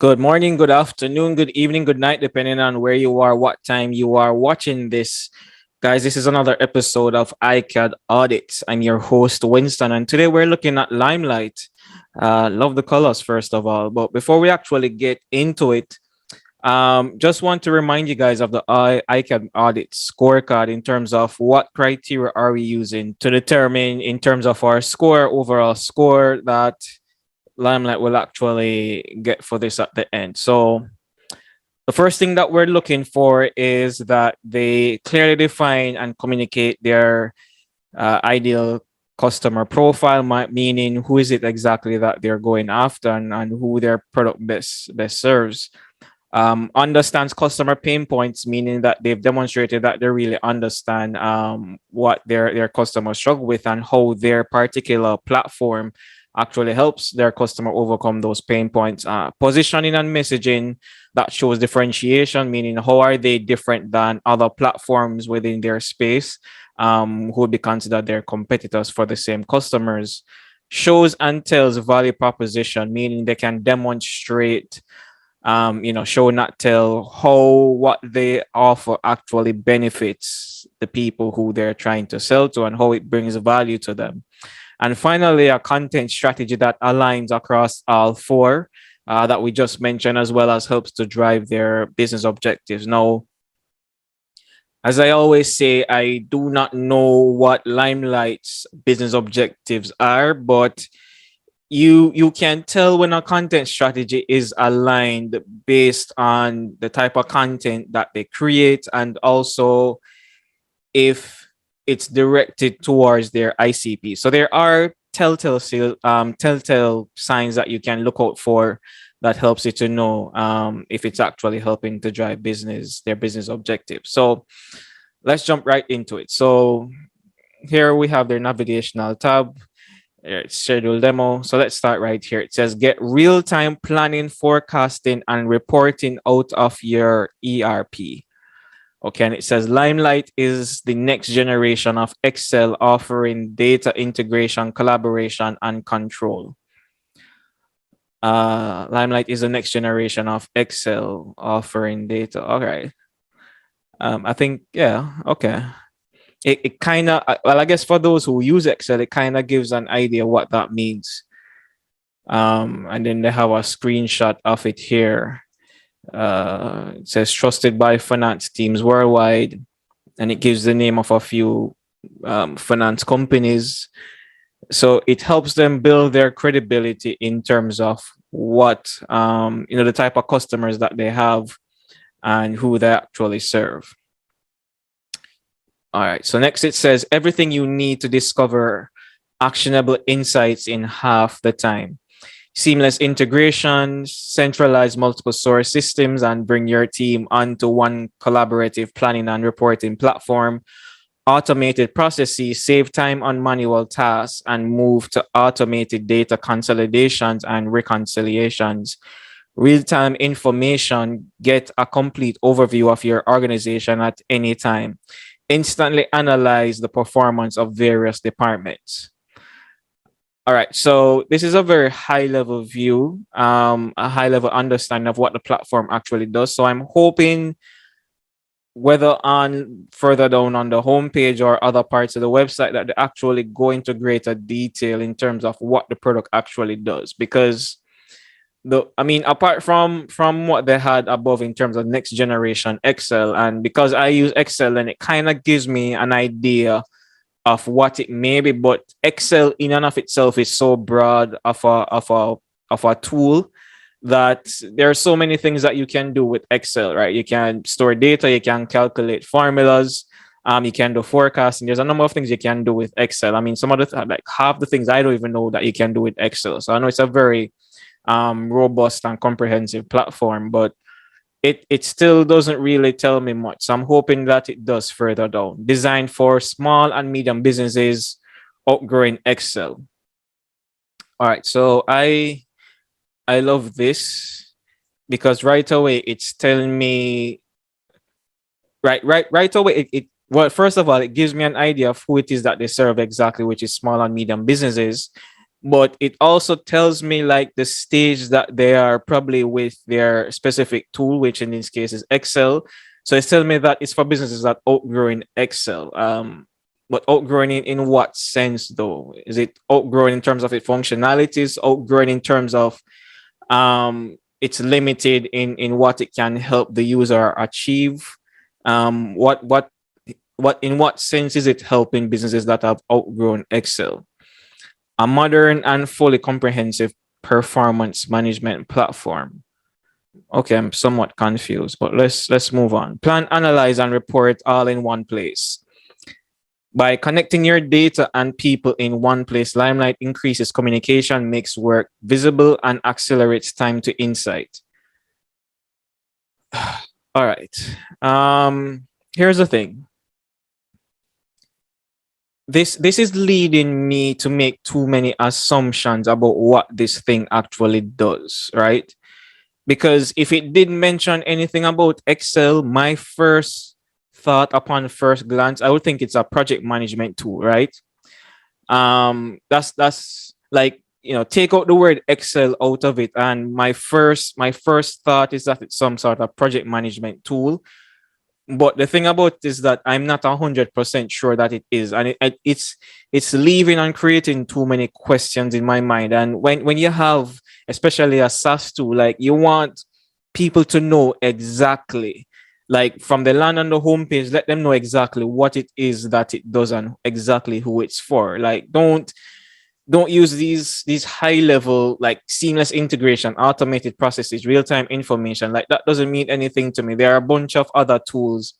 Good morning, good afternoon, good evening, good night, depending on where you are, what time you are watching this. Guys, this is another episode of ICAD Audits. I'm your host, Winston, and today we're looking at Limelight. Love the colors, first of all. But before we actually get into it, just want to remind you guys of the ICAD Audit scorecard in terms of what criteria are we using to determine in terms of our score, overall score that Limelight will actually get for this at the end. So the first thing that we're looking for is that they clearly define and communicate their ideal customer profile, meaning who is it exactly that they're going after and who their product best serves. Understands customer pain points, meaning that they've demonstrated that they really understand what their customers struggle with and how their particular platform actually helps their customer overcome those pain points. Positioning and messaging that shows differentiation, meaning how are they different than other platforms within their space who would be considered their competitors for the same customers. Shows and tells value proposition, meaning they can demonstrate show not tell how what they offer actually benefits the people who they're trying to sell to and how it brings value to them. And finally, a content strategy that aligns across all four that we just mentioned, as well as helps to drive their business objectives. Now, as I always say, I do not know what Limelight's business objectives are, but you can tell when a content strategy is aligned based on the type of content that they create and also if it's directed towards their ICP. So there are telltale signs that you can look out for that helps you to know if it's actually helping to drive their business objectives. So let's jump right into it. So here we have their navigational tab. It's schedule demo. So let's start right here. It says get real-time planning, forecasting, and reporting out of your ERP. Okay, and it says Limelight is the next generation of Excel offering data integration, collaboration, and control. Limelight is the next generation of Excel offering data. All right. I think, yeah, okay. It kind of, well, I guess for those who use Excel, it kind of gives an idea what that means. And then they have a screenshot of it here. It says trusted by finance teams worldwide, and it gives the name of a few finance companies. So it helps them build their credibility in terms of what the type of customers that they have and who they actually serve. All right. So next it says everything you need to discover actionable insights in half the time. Seamless integration, centralize multiple source systems, and bring your team onto one collaborative planning and reporting platform. Automated processes, save time on manual tasks, and move to automated data consolidations and reconciliations. Real-time information, get a complete overview of your organization at any time. Instantly analyze the performance of various departments. All right, so this is a very high level view, a high level understanding of what the platform actually does. So I'm hoping whether on further down on the homepage or other parts of the website that they actually go into greater detail in terms of what the product actually does. Because apart from what they had above in terms of next generation Excel, and because I use Excel, then it kind of gives me an idea of what it may be, but Excel in and of itself is so broad of a tool that there are so many things that you can do with Excel, right? You can store data, you can calculate formulas, you can do forecasting. There's a number of things you can do with Excel. I mean, some of like half the things I don't even know that you can do with Excel. So I know it's a very robust and comprehensive platform, but it still doesn't really tell me much. So I'm hoping that it does further down. Designed for small and medium businesses outgrowing Excel. All right, so I love this because right away it's telling me right away well, first of all, it gives me an idea of who it is that they serve exactly, which is small and medium businesses. but it also tells me like the stage that they are probably with their specific tool, which in this case is Excel. So it's telling me that it's for businesses that outgrowing Excel. But outgrowing it in what sense though? Is it outgrowing in terms of its functionalities, outgrowing in terms of it's limited in what it can help the user achieve? What in what sense is it helping businesses that have outgrown Excel? A modern and fully comprehensive performance management platform. Okay, I'm somewhat confused, but let's move on. Plan, analyze, and report all in one place. By connecting your data and people in one place, Limelight increases communication, makes work visible, and accelerates time to insight. All right. Here's the thing. This is leading me to make too many assumptions about what this thing actually does, right? Because if it didn't mention anything about Excel, my first thought upon first glance, I would think it's a project management tool, right? That's like, take out the word Excel out of it, and my first thought is that it's some sort of project management tool. But the thing about it is that I'm not 100% sure that it is, and it's leaving and creating too many questions in my mind. And when you have, especially a SaaS tool, like you want people to know exactly, like from the land on the homepage, let them know exactly what it is that it does and exactly who it's for. Like don't use these high level like seamless integration, automated processes, real-time information. Like that doesn't mean anything to me. There are a bunch of other tools,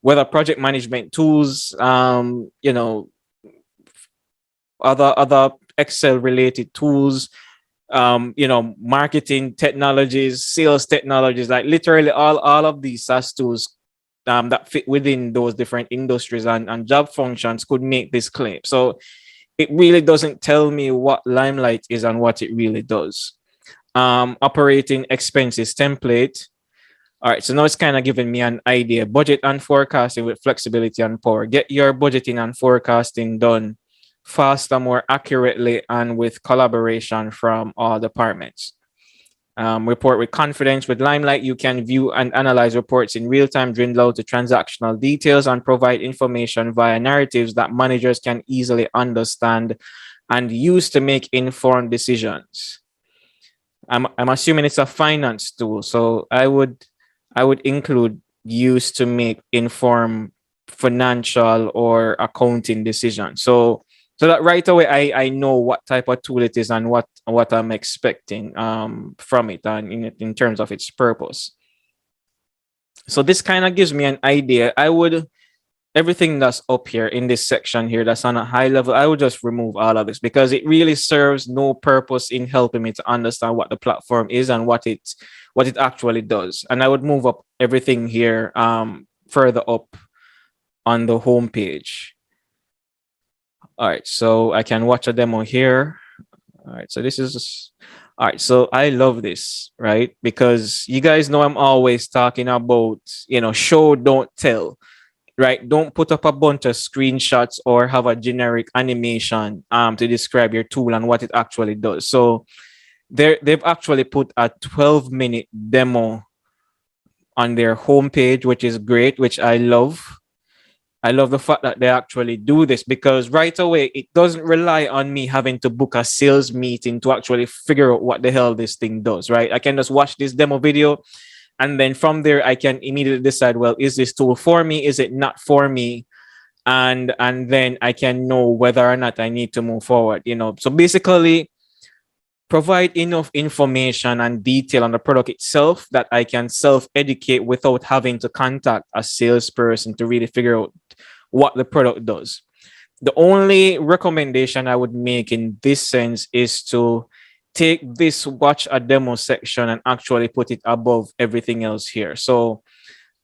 whether project management tools, other Excel related tools, marketing technologies, sales technologies, like literally all of these SaaS tools that fit within those different industries and job functions could make this claim. So it really doesn't tell me what Limelight is and what it really does. Operating expenses template. All right, so now it's kind of giving me an idea. Budget and forecasting with flexibility and power. Get your budgeting and forecasting done faster, more accurately, and with collaboration from all departments. Report with confidence. With Limelight, you can view and analyze reports in real time, drill down to transactional details, and provide information via narratives that managers can easily understand and use to make informed decisions. I'm assuming it's a finance tool, so I would include use to make informed financial or accounting decisions. So that right away I know what type of tool it is and what I'm expecting from it and in terms of its purpose. So this kind of gives me an idea. I would everything that's up here in this section here that's on a high level, I would just remove all of this because it really serves no purpose in helping me to understand what the platform is and what it actually does. And I would move up everything here further up on the home page. All right, so I can watch a demo here. All right, so this is all right. So I love this, right? Because you guys know I'm always talking about, show, don't tell, right? Don't put up a bunch of screenshots or have a generic animation to describe your tool and what it actually does. So they've actually put a 12-minute demo on their homepage, which is great, which I love. I love the fact that they actually do this because right away, it doesn't rely on me having to book a sales meeting to actually figure out what the hell this thing does, right? I can just watch this demo video and then from there, I can immediately decide, well, is this tool for me? Is it not for me? And then I can know whether or not I need to move forward, So basically, provide enough information and detail on the product itself that I can self-educate without having to contact a salesperson to really figure out what the product does. The only recommendation I would make in this sense is to take this watch a demo section and actually put it above everything else here. So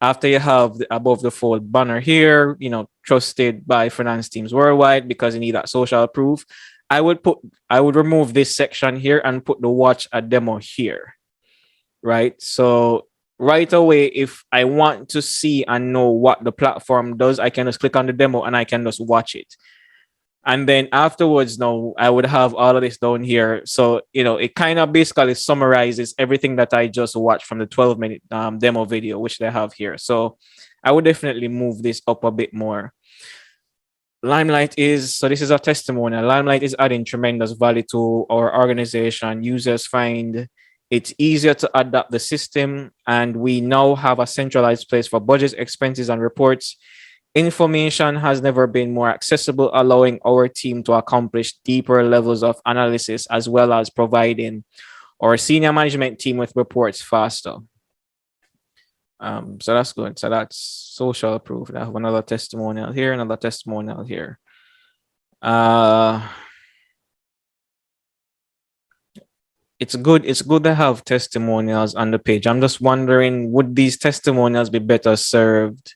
after you have the above the fold banner here, trusted by finance teams worldwide because you need that social proof. I would remove this section here and put the watch a demo here. Right. So right away, if I want to see and know what the platform does, I can just click on the demo and I can just watch it. And then afterwards, no, I would have all of this down here. So, it kind of basically summarizes everything that I just watched from the 12-minute demo video, which they have here. So I would definitely move this up a bit more. So this is a testimonial. Limelight is adding tremendous value to our organization. Users find it's easier to adapt the system, and we now have a centralized place for budgets, expenses, and reports. Information has never been more accessible, allowing our team to accomplish deeper levels of analysis as well as providing our senior management team with reports faster. So that's good. So that's social proof. I have another testimonial here, another testimonial here. It's good to have testimonials on the page. I'm just wondering, would these testimonials be better served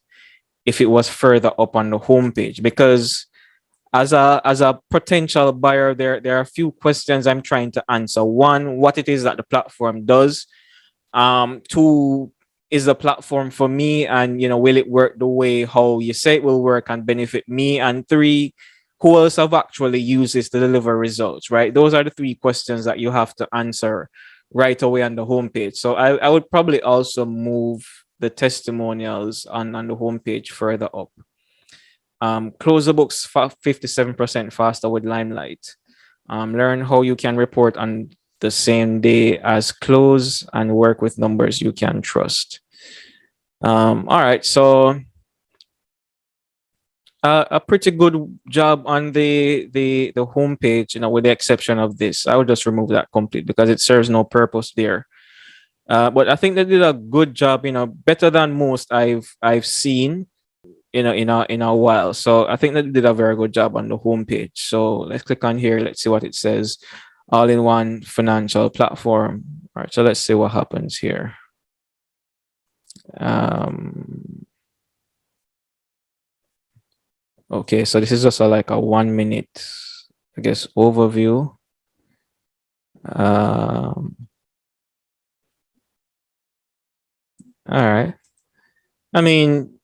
if it was further up on the homepage? Because as a potential buyer, there are a few questions I'm trying to answer. One, what it is that the platform does. Two, is the platform for me, and will it work the way how you say it will work and benefit me? And three, who else have actually used this to deliver results, right? Those are the three questions that you have to answer right away on the homepage. So I would probably also move the testimonials on the homepage further up. Close the books 57% faster with Limelight. Learn how you can report on the same day as close and work with numbers you can trust. All right, so a pretty good job on the homepage, with the exception of this. I would just remove that complete because it serves no purpose there. But I think they did a good job, better than most I've seen, in a while. So I think they did a very good job on the homepage. So let's click on here. Let's see what it says. All-in-one financial platform. All right, so let's see what happens here. Okay, so this is just like a 1 minute, I guess, overview. All right. I mean,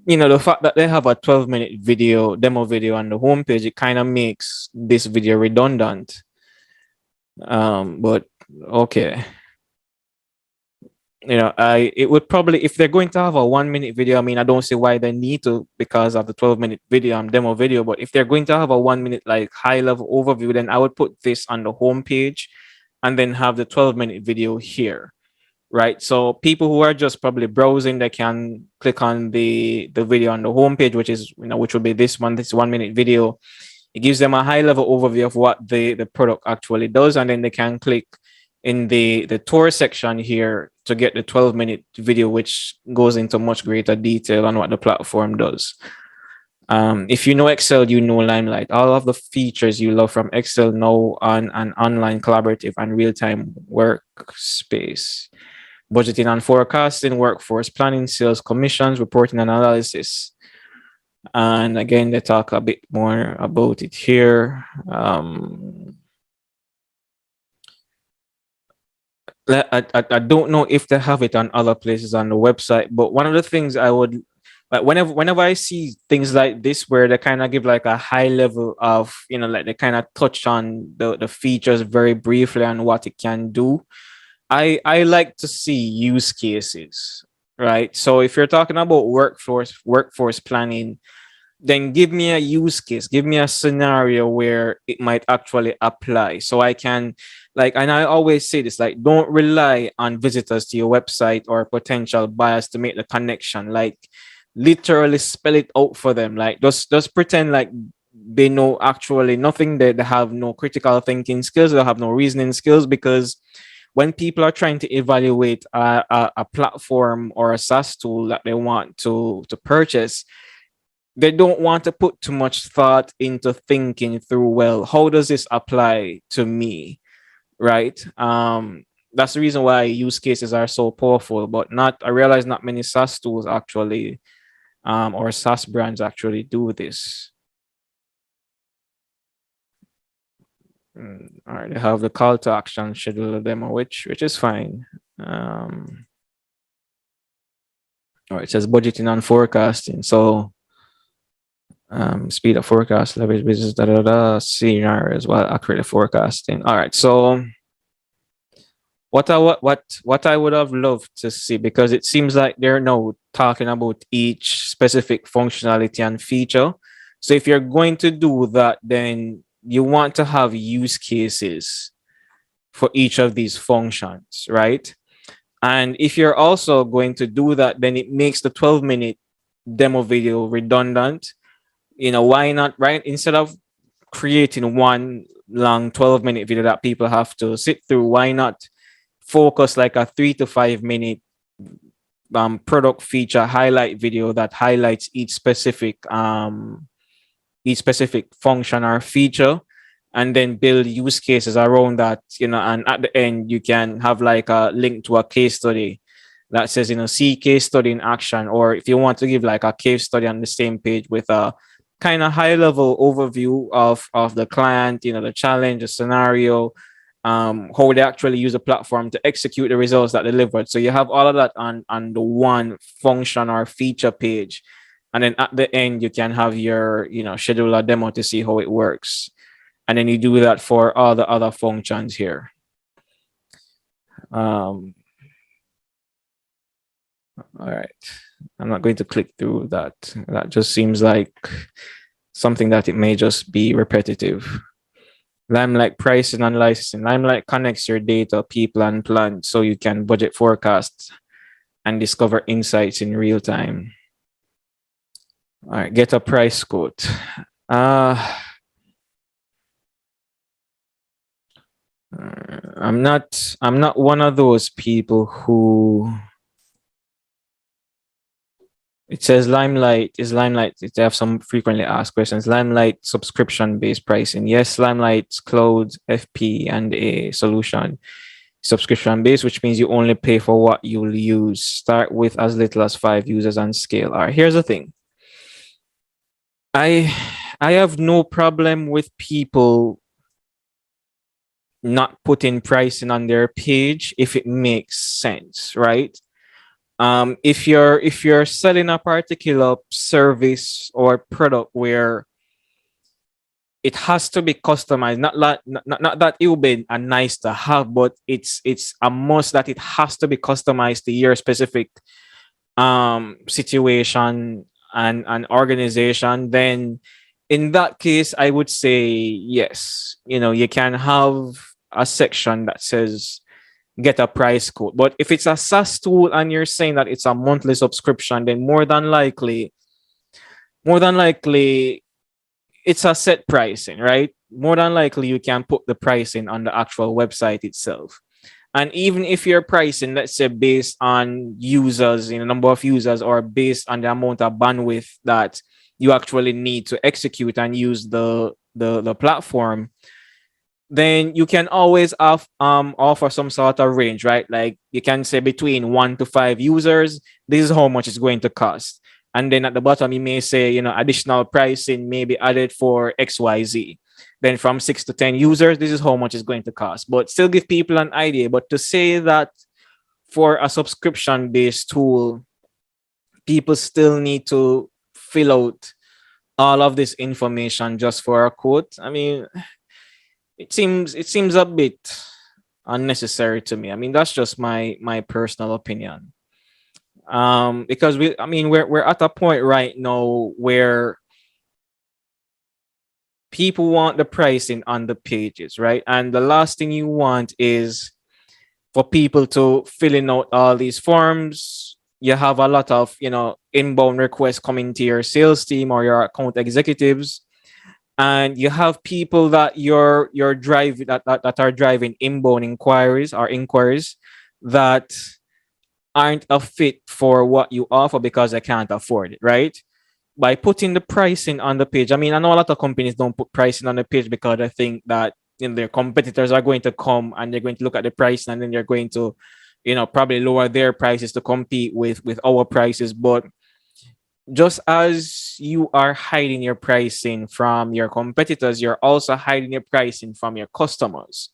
the fact that they have a 12-minute demo video on the homepage, it kind of makes this video redundant. But okay. It would probably, if they're going to have a 1 minute video, I mean, I don't see why they need to because of the 12-minute video demo video. But if they're going to have a 1 minute like high level overview, then I would put this on the homepage and then have the 12-minute video here. Right. So people who are just probably browsing, they can click on the video on the homepage, which would be this 1 minute video. It gives them a high level overview of what the product actually does, and then they can click in the tour section here to get the 12-minute video, which goes into much greater detail on what the platform does. If you know Excel, you know Limelight. All of the features you love from Excel now on an online collaborative and real-time workspace. Budgeting and forecasting, workforce planning, sales commissions, reporting and analysis. And again, they talk a bit more about it here. I don't know if they have it on other places on the website, but one of the things I would like whenever I see things like this where they kind of give like a high level of, like they kind of touch on the features very briefly and what it can do. I like to see use cases, right? So if you're talking about workforce planning, then give me a use case, give me a scenario where it might actually apply. So I can, and I always say this, don't rely on visitors to your website or potential buyers to make the connection. Literally spell it out for them. Just pretend like they know actually nothing. They have no critical thinking skills. They have no reasoning skills, because when people are trying to evaluate a platform or a SaaS tool that they want to purchase, they don't want to put too much thought into thinking through, well, how does this apply to me, right? That's the reason why use cases are so powerful. But I realize not many SaaS tools actually, or SaaS brands actually do this. All right, they have the call to action, schedule a demo, which is fine. All right, it says budgeting and forecasting. So Speed of forecast, leverage business, scenarios while accurately forecasting. All right. So what I would have loved to see, because it seems like they're now talking about each specific functionality and feature. So if you're going to do that, then you want to have use cases for each of these functions, right? And if you're also going to do that, then it makes the 12-minute demo video redundant. Why not, right? Instead of creating one long 12-minute video that people have to sit through, why not focus like a 3 to 5 minute product feature highlight video that highlights each specific function or feature, and then build use cases around that, and at the end you can have like a link to a case study that says, see case study in action. Or if you want to give like a case study on the same page with a kind of high level overview of the client, the challenge, the scenario, how they actually use the platform to execute the results that delivered. So you have all of that on the one function or feature page. And then at the end, you can have your, scheduler demo to see how it works. And then you do that for all the other functions here. All right. I'm not going to click through that. That just seems like something that it may just be repetitive. Limelight pricing and licensing. Limelight connects your data, people, and plans so you can budget forecasts and discover insights in real time. All right, get a price quote. I'm not one of those people who, it says Limelight they have some frequently asked questions. Limelight subscription based pricing. Yes, Limelight's cloud FP and a solution subscription based, which means you only pay for what you'll use. Start with as little as 5 users and scale. All right, here's the thing. I have no problem with people not putting pricing on their page if it makes sense, right? If you're selling a particular service or product where it has to be customized, not that it will be a nice to have, but it's a must that it has to be customized to your specific situation and organization, then in that case I would say yes, you can have a section that says get a price quote. But if it's a SaaS tool and you're saying that it's a monthly subscription, then more than likely it's a set pricing, right? More than likely you can put the pricing on the actual website itself. And even if your pricing, let's say based on users, number of users, or based on the amount of bandwidth that you actually need to execute and use the platform, then you can always offer some sort of range, right? Like you can say between 1 to 5 users, this is how much it's going to cost. And then at the bottom, you may say, additional pricing may be added for XYZ. Then from 6 to 10 users, this is how much it's going to cost. But still give people an idea. But to say that for a subscription-based tool, people still need to fill out all of this information just for a quote. I mean, it seems a bit unnecessary to me. I mean, that's just my personal opinion. Because we're at a point right now where people want the pricing on the pages, right? And the last thing you want is for people to filling out all these forms. You have a lot of inbound requests coming to your sales team or your account executives, and you have people that you're driving that are driving inbound inquiries that aren't a fit for what you offer because they can't afford it, right? By putting the pricing on the page, I mean, I know a lot of companies don't put pricing on the page because I think that their competitors are going to come and they're going to look at the price and then they're going to, probably lower their prices to compete with our prices. But just as you are hiding your pricing from your competitors, you're also hiding your pricing from your customers,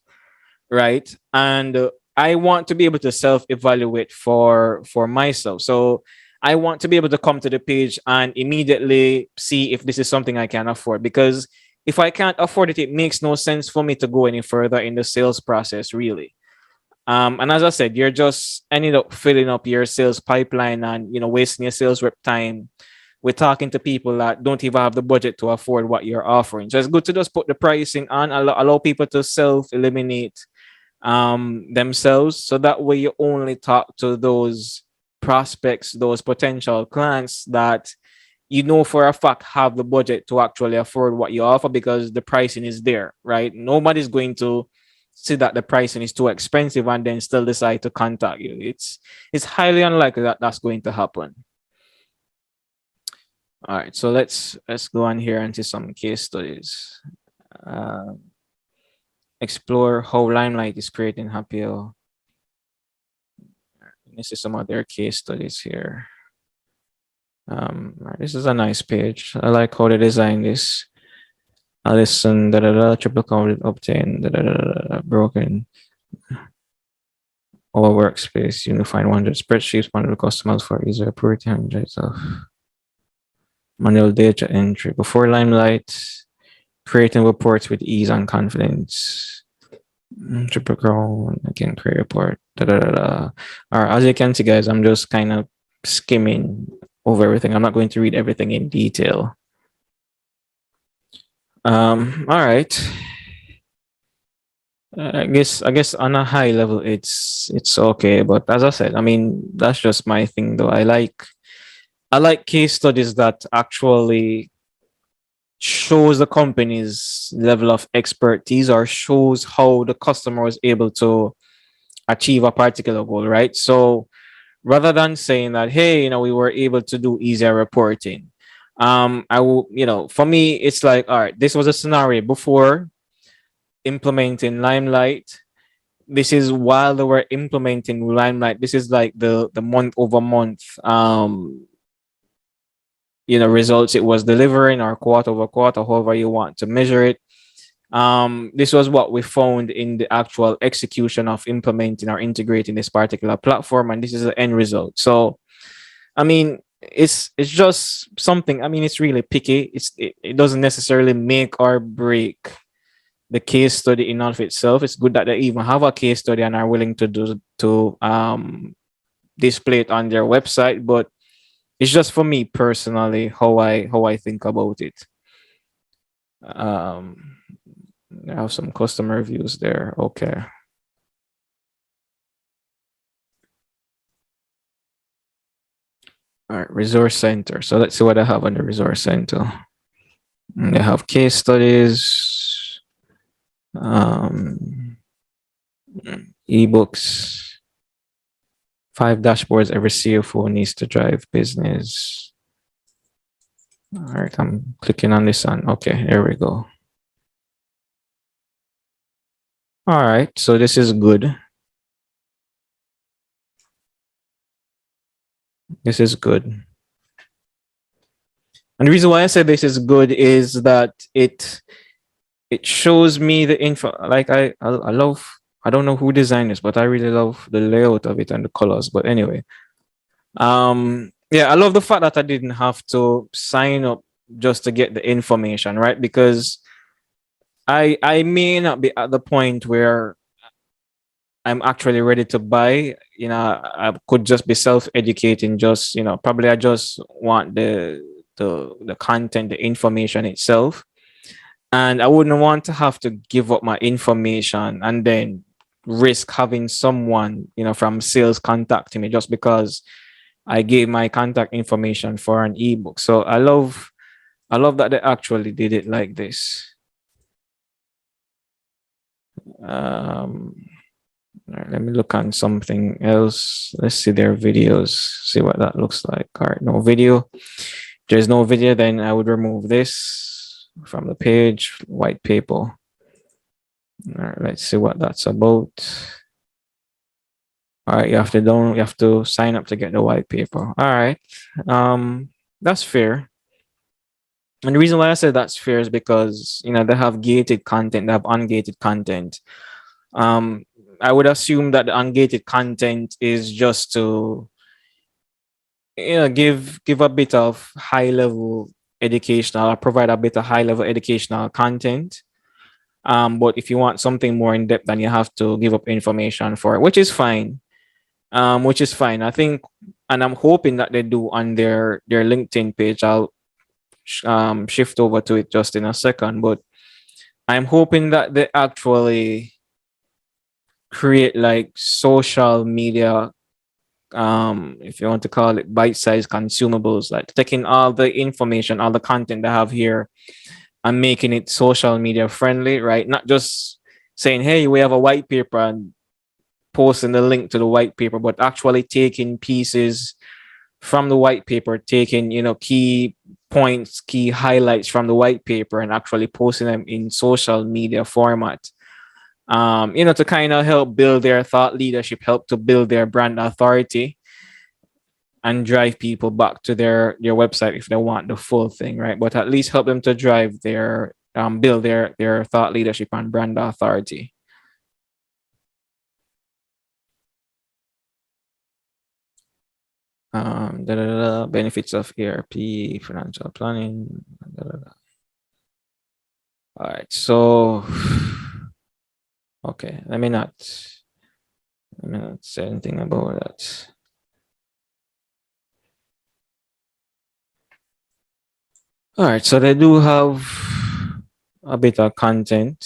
right? And I want to be able to self-evaluate for myself. So I want to be able to come to the page and immediately see if this is something I can afford. Because if I can't afford it, it makes no sense for me to go any further in the sales process, really. And as I said, you're just ending up filling up your sales pipeline and wasting your sales rep time. We're talking to people that don't even have the budget to afford what you're offering. So it's good to just put the pricing on, allow people to self eliminate themselves, so that way you only talk to those prospects, those potential clients that for a fact have the budget to actually afford what you offer, because the pricing is there, right? Nobody's going to see that the pricing is too expensive and then still decide to contact you. It's highly unlikely that that's going to happen. All right, so let's go on here and see some case studies. Explore how Limelight is creating happier. This is some other case studies here. This is a nice page. I like how they designed this. Allison, triple counted, obtained, broken. Our workspace, unified 100 spreadsheets, 100 customers for easy reporting, hundreds of manual data entry. Before Limelight, creating reports with ease and confidence. Triple crown, I can create a report. All right, as you can see, guys, I'm just kind of skimming over everything. I'm not going to read everything in detail. All right. I guess on a high level it's okay, but as I said, I mean, that's just my thing though. I like case studies that actually shows the company's level of expertise, or shows how the customer was able to achieve a particular goal, right? So rather than saying that, hey, we were able to do easier reporting, I will, for me, it's like, all right, this was a scenario before implementing Limelight. This is while they were implementing Limelight. This is like the month over month results it was delivering, or quarter over quarter, however you want to measure it. This was what we found in the actual execution of implementing or integrating this particular platform, and this is the end result. So I mean, it's just something. I mean, it's really picky. It doesn't necessarily make or break the case study in and of itself. It's good that they even have a case study and are willing to display it on their website. But it's just for me personally how I think about it. I have some customer reviews there. Okay. All right, resource center. So let's see what I have on the resource center. They have case studies, ebooks, 5 dashboards every CFO needs to drive business. All right, I'm clicking on this one. Okay, here we go. All right, so this is good. This is good. And the reason why I say this is good is that it shows me the info. Like I love, I don't know who designed this, but I really love the layout of it and the colors. But anyway, yeah, I love the fact that I didn't have to sign up just to get the information, right? Because I may not be at the point where I'm actually ready to buy. I could just be self-educating. Just probably I just want the content, the information itself, and I wouldn't want to have to give up my information and then risk having someone from sales contacting me just because I gave my contact information for an ebook. So I love that they actually did it like this. Right, let me look on something else. Let's see their videos, see what that looks like. All right, no video. If there's no video, then I would remove this from the page, white paper. All right, let's see what that's about. All right, you have to sign up to get the white paper. All right. That's fair. And the reason why I said that's fair is because they have gated content, they have ungated content. I would assume that the ungated content is just to give a bit of high level educational, or provide a bit of high level educational content. But if you want something more in depth, then you have to give up information for it, which is fine. Which is fine. I think, and I'm hoping that they do on their LinkedIn page. I'll shift over to it just in a second, but I'm hoping that they actually create like social media, if you want to call it, bite-sized consumables, like taking all the information, all the content they have here, and making it social media friendly, right? Not just saying, hey, we have a white paper and posting the link to the white paper, but actually taking pieces from the white paper, taking, key points, key highlights from the white paper, and actually posting them in social media format. To kind of help build their thought leadership, help to build their brand authority, and drive people back to their website if they want the full thing, right? But at least help them to drive their build their thought leadership and brand authority. Benefits of ERP, financial planning. All right, so okay, let me not say anything about that. All right, so they do have a bit of content.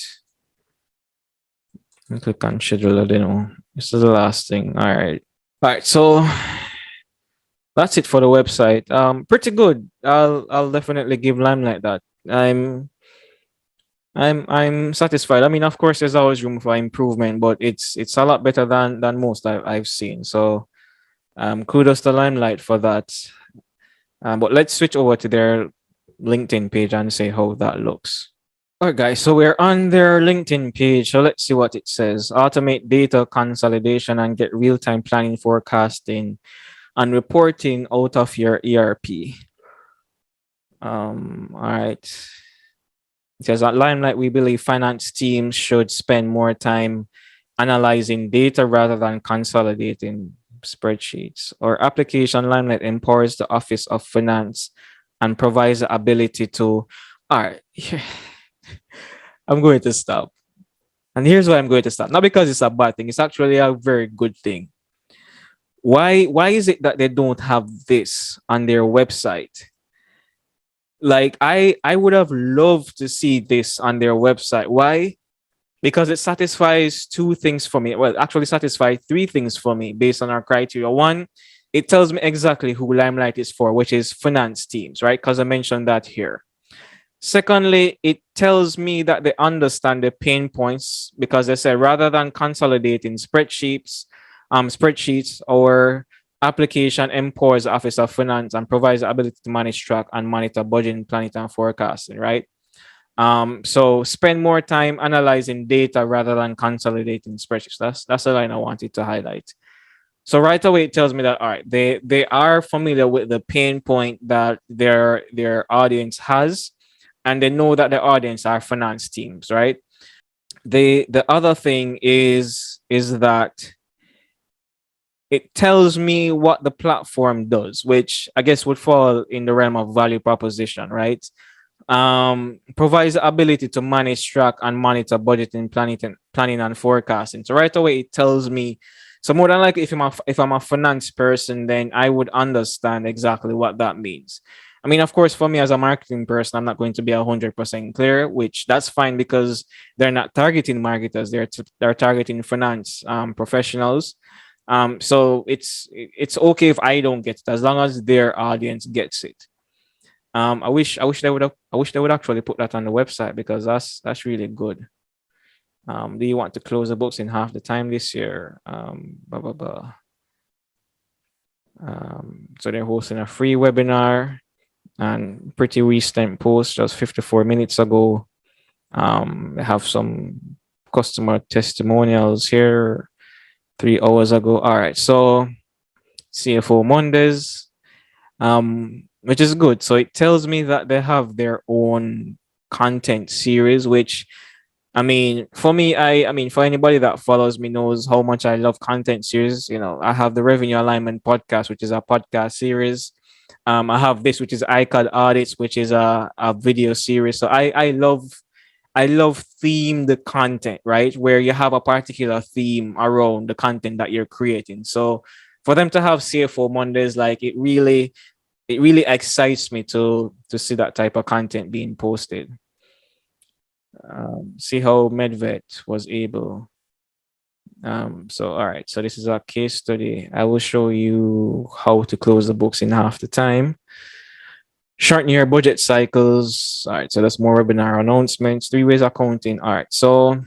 Click on schedule. This is the last thing. All right. All right, so that's it for the website. Pretty good. I'll definitely give Limelight that. I'm satisfied. I mean, of course, there's always room for improvement, but it's a lot better than most I've seen. So kudos to Limelight for that. But let's switch over to their LinkedIn page and see how that looks. All right, guys. So we're on their LinkedIn page. So let's see what it says. Automate data consolidation and get real-time planning, forecasting, and reporting out of your ERP. All right. It says at Limelight, we believe finance teams should spend more time analyzing data rather than consolidating spreadsheets. Our application Limelight empowers the Office of Finance and provides the ability to. All right. I'm going to stop. And here's why I'm going to stop. Not because it's a bad thing, it's actually a very good thing. Why is it that they don't have this on their website? Like I would have loved to see this on their website. Why? Because it satisfies two things for me. Well, actually satisfies three things for me based on our criteria. One, it tells me exactly who Limelight is for, which is finance teams, right? Because I mentioned that here. Secondly, it tells me that they understand the pain points, because they say rather than consolidating spreadsheets or application empowers the Office of Finance and provides the ability to manage, track, and monitor budgeting, planning, and forecasting, right? So spend more time analyzing data rather than consolidating spreadsheets. That's the line I wanted to highlight. So right away it tells me that all right, they are familiar with the pain point that their audience has, and they know that their audience are finance teams, right? The other thing is that it tells me what the platform does, which I guess would fall in the realm of value proposition, right? Provides the ability to manage, track, and monitor budgeting, planning and forecasting. So right away it tells me. So more than likely, if I'm a finance person, then I would understand exactly what that means. I mean, of course, for me as a marketing person, I'm not going to be 100% clear, which that's fine because they're not targeting marketers; they're targeting finance professionals. So it's okay if I don't get it as long as their audience gets it. I wish they would actually put that on the website because that's really good. Do you want to close the books in half the time this year? Blah blah blah. So they're hosting a free webinar, and pretty recent post just 54 minutes ago. They have some customer testimonials here 3 hours ago. All right, so CFO Mondays, which is good. So it tells me that they have their own content series, which I mean, for me, I mean, for anybody that follows me knows how much I love content series. You know, I have the Revenue Alignment podcast, which is a podcast series. I have this, which is ICAD Audits, which is a video series. So I love themed content, right? Where you have a particular theme around the content that you're creating. So for them to have CFO Mondays, like it really excites me to see that type of content being posted. See how Medvet was able. So all right, so this is our case study. I will show you how to close the books in half the time. Shorten your budget cycles. All right, so that's more webinar announcements. 3 ways accounting. All right, so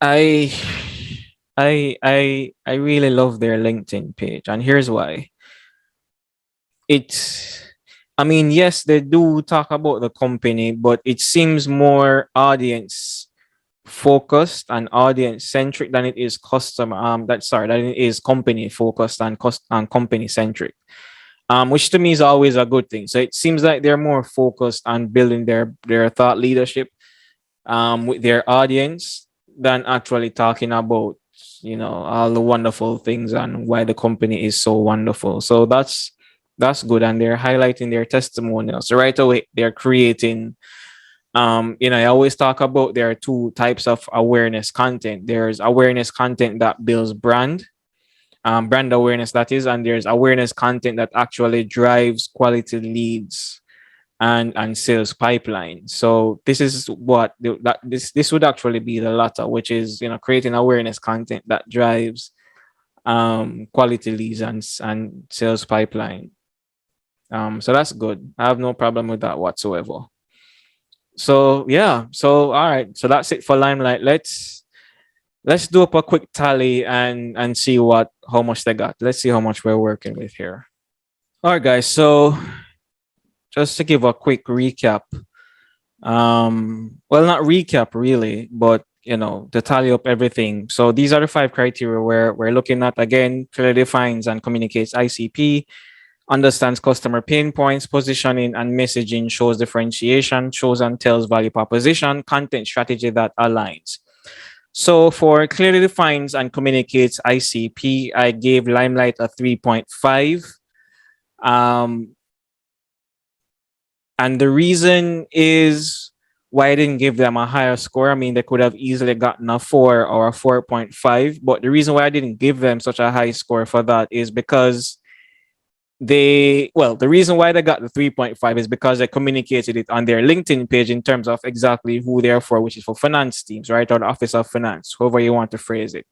I I really love their LinkedIn page, and here's why. It's I mean, yes, they do talk about the company, but it seems more audience focused and audience centric than it is customer than it is company focused and company centric. Which to me is always a good thing. So it seems like they're more focused on building their thought leadership with their audience than actually talking about, you know, all the wonderful things and why the company is so wonderful. So that's good, and they're highlighting their testimonials. So right away they're creating, you know, I always talk about there are two types of awareness content. There's awareness content that builds brand awareness, that is, and there's awareness content that actually drives quality leads and sales pipeline. So this is what this would actually be the latter, which is, you know, creating awareness content that drives quality leads and sales pipeline. So that's good. I have no problem with that whatsoever. So yeah, so all right, so that's it for Limelight. Let's do up a quick tally and see what how much they got. Let's see how much we're working with here. All right, guys. So just to give a quick recap, well, not recap really, but you know, to tally up everything. So these are the 5 criteria where we're looking at. Again, clearly defines and communicates ICP, understands customer pain points, positioning and messaging, shows differentiation, shows and tells value proposition, content strategy that aligns. So for clearly defines and communicates ICP, I gave Limelight a 3.5. And the reason is why I didn't give them a higher score. I mean, they could have easily gotten a 4 or a 4.5. But the reason why I didn't give them such a high score for that is because the reason why they got the 3.5 is because they communicated it on their LinkedIn page in terms of exactly who they're for, which is for finance teams, right? Or the Office of Finance, however you want to phrase it.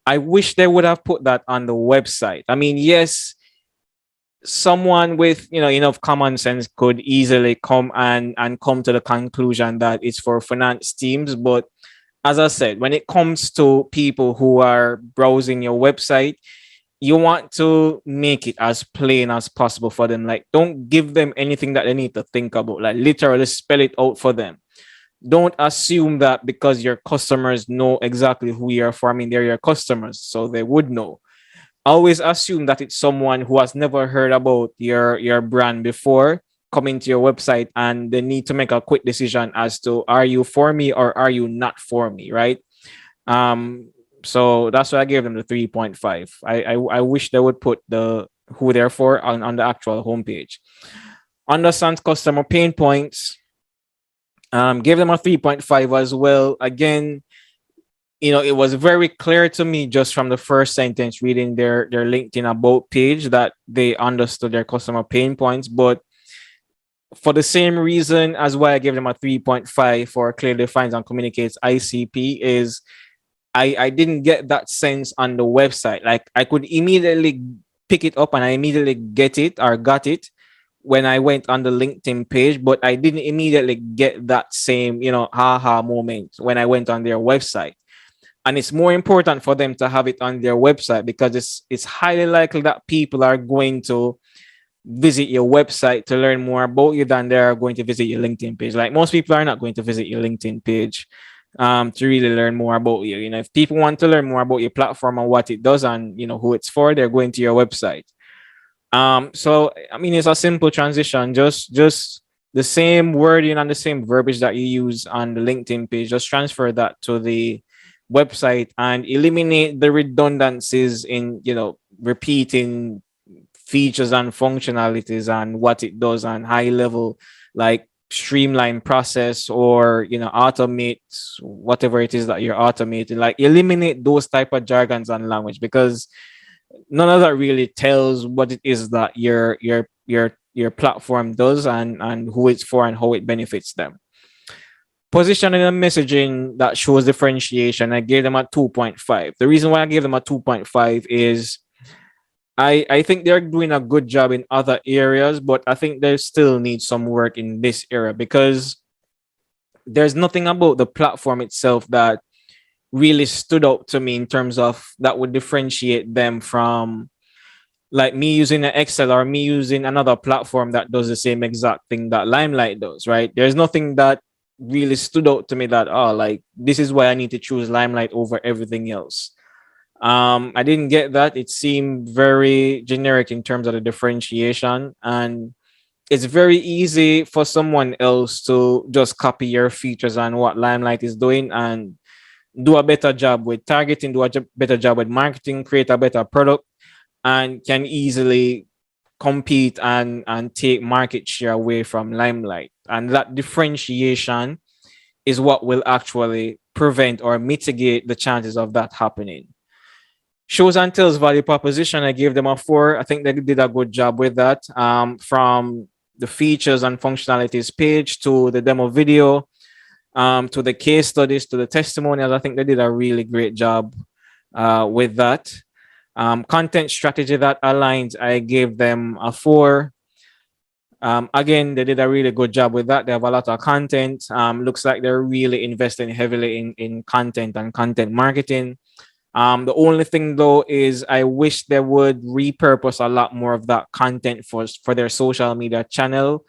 I wish they would have put that on the website. I mean, yes, someone with, you know, enough common sense could easily come to the conclusion that it's for finance teams. But as I said, when it comes to people who are browsing your website, you want to make it as plain as possible for them. Like, don't give them anything that they need to think about. Like, literally spell it out for them. Don't assume that because your customers know exactly who you're for. I mean, they're your customers, so they would know. Always assume that it's someone who has never heard about your brand before coming to your website, and they need to make a quick decision as to, are you for me or are you not for me, right? So that's why I gave them the 3.5. I wish they would put the who they're for on the actual homepage. Understands customer pain points. Gave them a 3.5 as well. Again, you know, it was very clear to me just from the first sentence reading their LinkedIn about page that they understood their customer pain points. But for the same reason as why I gave them a 3.5 for clearly defines and communicates ICP is I didn't get that sense on the website. Like, I could immediately pick it up and I immediately got it when I went on the LinkedIn page, but I didn't immediately get that same, you know, haha moment when I went on their website. And it's more important for them to have it on their website because it's highly likely that people are going to visit your website to learn more about you than they are going to visit your LinkedIn page. Like, most people are not going to visit your LinkedIn page to really learn more about you. You know, if people want to learn more about your platform and what it does and, you know, who it's for, they're going to your website. So I mean, it's a simple transition. Just the same wording and the same verbiage that you use on the LinkedIn page, just transfer that to the website and eliminate the redundancies in, repeating features and functionalities and what it does on high level, like streamline process or automate whatever it is that you're automating. Like eliminate those type of jargons and language, because none of that really tells what it is that your platform does and who it's for and how it benefits them. Positioning and messaging that shows differentiation, I gave them a 2.5. The reason why I gave them a 2.5 is I think they're doing a good job in other areas, but I think they still need some work in this area, because there's nothing about the platform itself that really stood out to me in terms of that would differentiate them from like me using an Excel or me using another platform that does the same exact thing that Limelight does, right? There's nothing that really stood out to me that, oh, like this is why I need to choose Limelight over everything else. I didn't get that. It seemed very generic in terms of the differentiation, and it's very easy for someone else to just copy your features and what Limelight is doing and do a better job with targeting, do a better job with marketing, create a better product, and can easily compete and take market share away from Limelight. And that differentiation is what will actually prevent or mitigate the chances of that happening. Shows and tells value proposition, I gave them a 4. I think they did a good job with that. From the features and functionalities page to the demo video, to the case studies, to the testimonials, I think they did a really great job with that. Content strategy that aligns, I gave them a 4. Again, they did a really good job with that. They have a lot of content. Looks like they're really investing heavily in content and content marketing. The only thing though is I wish they would repurpose a lot more of that content for their social media channel,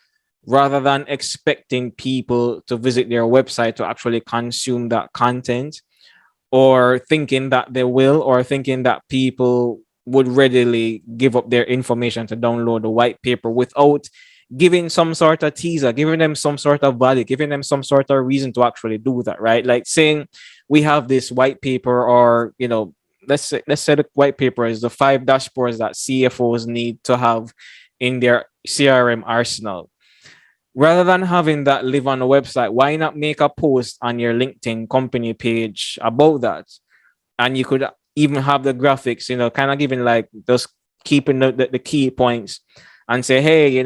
rather than expecting people to visit their website to actually consume that content, or thinking that they will, or thinking that people would readily give up their information to download the white paper without giving some sort of teaser, giving them some sort of value, giving them some sort of reason to actually do that, right? Like saying we have this white paper, or let's say the white paper is the 5 dashboards that CFOs need to have in their CRM arsenal. Rather than having that live on the website, why not make a post on your LinkedIn company page about that? And you could even have the graphics, kind of giving like just keeping the key points, and say, hey,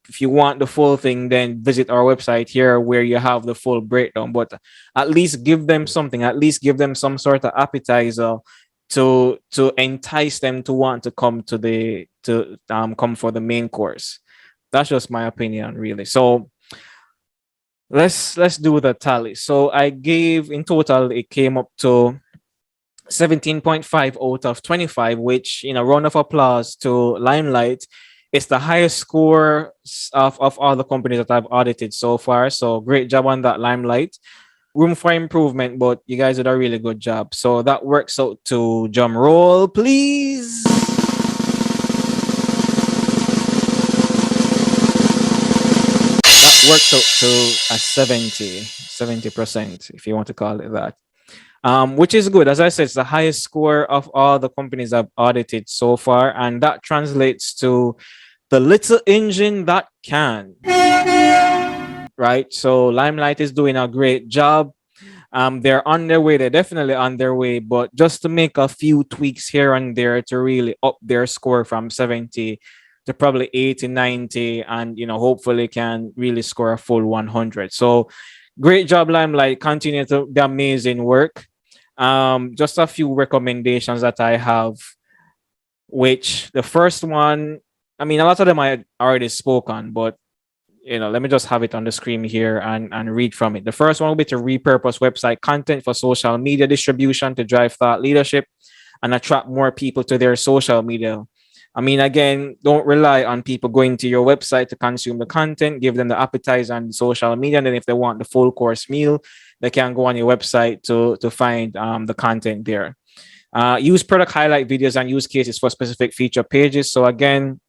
if you want the full thing, then visit our website here where you have the full breakdown. But at least give them something, at least give them some sort of appetizer to entice them to want to come come for the main course. That's just my opinion, really. So let's do the tally. So I gave, in total, it came up to 17.5 out of 25, which, round of applause to Limelight. It's the highest score of all the companies that I've audited so far. So great job on that, Limelight. Room for improvement, but you guys did a really good job. So that works out to, drum roll, please. That works out to a 70%, if you want to call it that. Which is good. As I said, it's the highest score of all the companies I've audited so far. And that translates to the little engine that can. Right? So Limelight is doing a great job. They're on their way. They're definitely on their way. But just to make a few tweaks here and there to really up their score from 70 to probably 80, 90, and hopefully can really score a full 100. So great job, Limelight. Continue the amazing work. Just a few recommendations that I have, which the first one, I mean, a lot of them I already spoke on, but let me just have it on the screen here and read from it. The first one will be to repurpose website content for social media distribution to drive thought leadership and attract more people to their social media. I mean, again, don't rely on people going to your website to consume the content. Give them the appetizer on social media. And then if they want the full course meal, they can go on your website to find the content there. Use product highlight videos and use cases for specific feature pages. So again,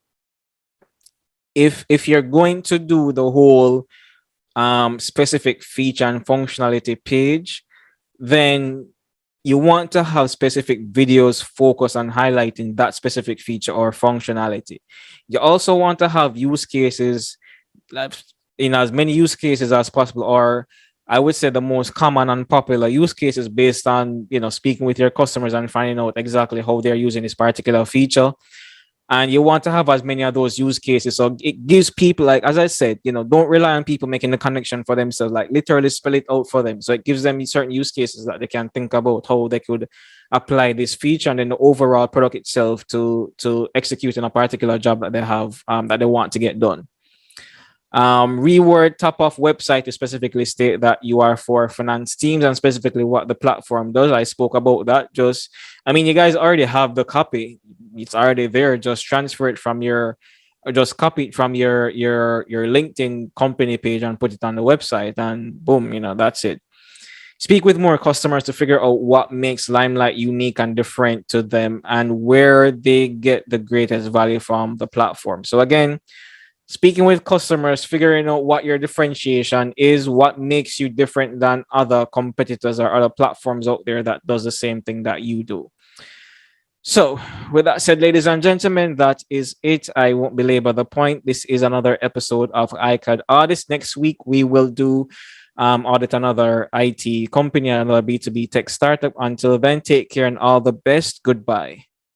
if you're going to do the whole specific feature and functionality page, then you want to have specific videos focus on highlighting that specific feature or functionality. You also want to have use cases, like, as many use cases as possible, or I would say the most common and popular use cases based on speaking with your customers and finding out exactly how they're using this particular feature. And you want to have as many of those use cases, so it gives people, like as I said, don't rely on people making the connection for themselves, like literally spell it out for them. So it gives them certain use cases that they can think about how they could apply this feature and then the overall product itself to execute in a particular job that they have, that they want to get done. Reword top off website to specifically state that you are for finance teams and specifically what the platform does. I spoke about that. You guys already have the copy. It's already there. Just transfer it from or just copy it from your LinkedIn company page and put it on the website, and boom, that's it. Speak with more customers to figure out what makes Limelight unique and different to them and where they get the greatest value from the platform. So again, speaking with customers, figuring out what your differentiation is, what makes you different than other competitors or other platforms out there that does the same thing that you do. So, with that said, ladies and gentlemen, that is it. I won't belabor the point. This is another episode of ICAD Audits. Next week, we will do audit another IT company, another B2B tech startup. Until then, take care and all the best. Goodbye.